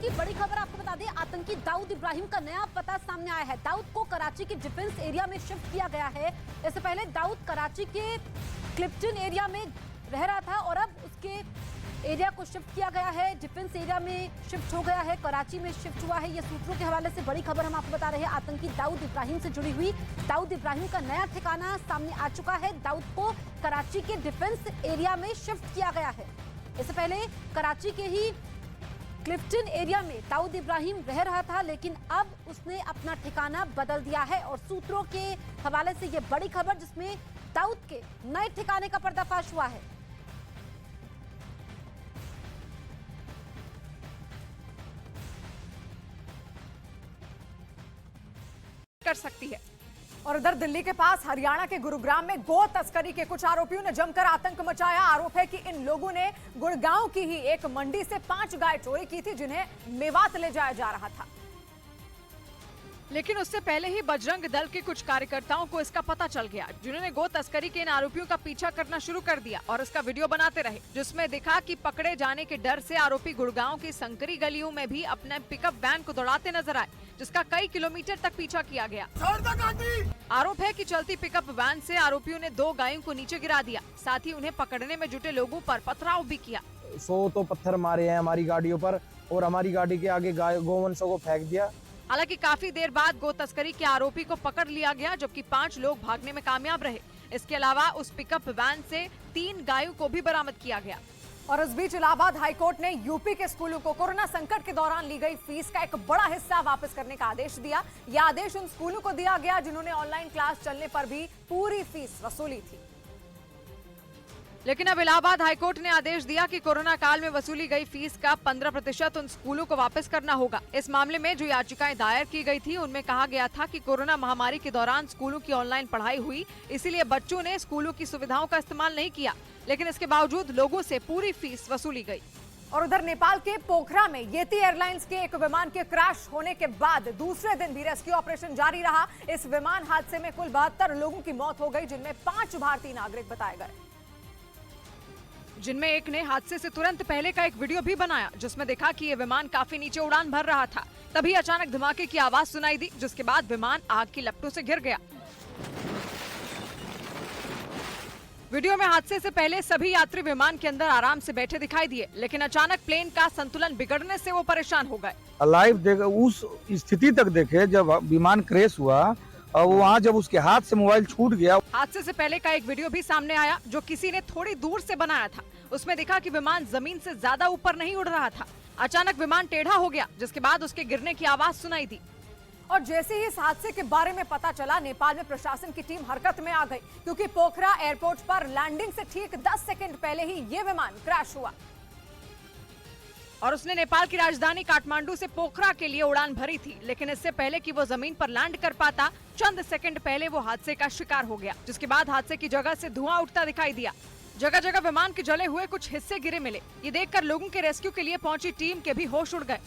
की बड़ी खबर आपको बता दें, आतंकी दाऊद इब्राहिम का नया पता सामने आया है। दाऊद को कराची के डिफेंस एरिया में शिफ्ट किया गया है। इससे पहले दाऊद कराची के क्लिफ्टन एरिया में रह रहा था और अब उसके एरिया को शिफ्ट किया गया है, डिफेंस एरिया में शिफ्ट हो गया है, कराची में शिफ्ट हुआ है। ये सूत्रों के हवाले से बड़ी खबर हम आपको बता रहे हैं। आतंकी दाऊद इब्राहिम से जुड़ी हुई दाऊद इब्राहिम का नया ठिकाना सामने आ चुका है। दाऊद को कराची के डिफेंस एरिया में शिफ्ट किया गया है। इससे पहले कराची के ही क्लिफ्टन एरिया में दाऊद इब्राहिम रह रहा था, लेकिन अब उसने अपना ठिकाना बदल दिया है। और सूत्रों के हवाले से यह बड़ी खबर जिसमें दाऊद के नए ठिकाने का पर्दाफाश हुआ है। कर सकती है। और उधर दिल्ली के पास हरियाणा के गुरुग्राम में गो तस्करी के कुछ आरोपियों ने जमकर आतंक मचाया। आरोप है कि इन लोगों ने गुड़गांव की ही एक मंडी से 5 गाय चोरी की थी, जिन्हें मेवात ले जाया जा रहा था। लेकिन उससे पहले ही बजरंग दल के कुछ कार्यकर्ताओं को इसका पता चल गया, जिन्होंने गो तस्करी के इन आरोपियों का पीछा करना शुरू कर दिया और इसका वीडियो बनाते रहे, जिसमें दिखा कि पकड़े जाने के डर से आरोपी गुड़गांव की संकरी गलियों में भी अपने पिकअप वैन को दौड़ाते नजर आए, जिसका कई किलोमीटर तक पीछा किया गया। आरोप है कि चलती पिकअप वैन से आरोपियों ने 2 गायों को नीचे गिरा दिया, साथ ही उन्हें पकड़ने में जुटे लोगों पर पथराव भी किया। 100 तो पत्थर मारे हैं हमारी गाड़ियों पर और हमारी गाड़ी के आगे गोवंशों को फेंक दिया। हालांकि काफी देर बाद गो तस्करी के आरोपी को पकड़ लिया गया, जबकि 5 लोग भागने में कामयाब रहे। इसके अलावा उस पिकअप वैन से 3 गायों को भी बरामद किया गया। और इस बीच इलाहाबाद हाईकोर्ट ने यूपी के स्कूलों को कोरोना संकट के दौरान ली गई फीस का एक बड़ा हिस्सा वापस करने का आदेश दिया। यह आदेश उन स्कूलों को दिया गया जिन्होंने ऑनलाइन क्लास चलने पर भी पूरी फीस वसूली थी। लेकिन अब इलाहाबाद हाईकोर्ट ने आदेश दिया कि कोरोना काल में वसूली गई फीस का 15% उन स्कूलों को वापस करना होगा। इस मामले में जो याचिकाएं दायर की गई थी, उनमें कहा गया था कि कोरोना महामारी के दौरान स्कूलों की ऑनलाइन पढ़ाई हुई, इसीलिए बच्चों ने स्कूलों की सुविधाओं का इस्तेमाल नहीं किया, लेकिन इसके बावजूद लोगों से पूरी फीस वसूली गई। और उधर नेपाल के पोखरा में येती एयरलाइंस के एक विमान के क्रैश होने के बाद दूसरे दिन भी रेस्क्यू ऑपरेशन जारी रहा। इस विमान हादसे में कुल 72 लोगों की मौत हो गई, जिनमें 5 भारतीय नागरिक बताए गए, जिनमें एक ने हादसे से तुरंत पहले का एक वीडियो भी बनाया, जिसमें दिखा कि ये विमान काफी नीचे उड़ान भर रहा था। तभी अचानक धमाके की आवाज सुनाई दी, जिसके बाद विमान आग की लपटों से घिर गया। वीडियो में हादसे से पहले सभी यात्री विमान के अंदर आराम से बैठे दिखाई दिए, लेकिन अचानक प्लेन का संतुलन बिगड़ने से वो परेशान हो गए। लाइव देख उस स्थिति तक देखे जब विमान क्रैश हुआ और वहाँ जब उसके हाथ से मोबाइल छूट गया। हादसे से पहले का एक वीडियो भी सामने आया, जो किसी ने थोड़ी दूर से बनाया था। उसमें दिखा कि विमान जमीन से ज्यादा ऊपर नहीं उड़ रहा था। अचानक विमान टेढ़ा हो गया, जिसके बाद उसके गिरने की आवाज सुनाई दी। और जैसे ही इस हादसे के बारे में पता चला, नेपाल में प्रशासन की टीम हरकत में आ गई, क्योंकि पोखरा एयरपोर्ट पर लैंडिंग से ठीक 10 सेकंड पहले ही ये विमान क्रैश हुआ और उसने नेपाल की राजधानी काठमांडू से पोखरा के लिए उड़ान भरी थी। लेकिन इससे पहले कि वो जमीन पर लैंड कर पाता, चंद सेकंड पहले वो हादसे का शिकार हो गया, जिसके बाद हादसे की जगह से धुआं उठता दिखाई दिया। जगह जगह विमान के जले हुए कुछ हिस्से गिरे मिले। ये देखकर लोगों के रेस्क्यू के लिए पहुंची टीम के भी होश उड़ गए।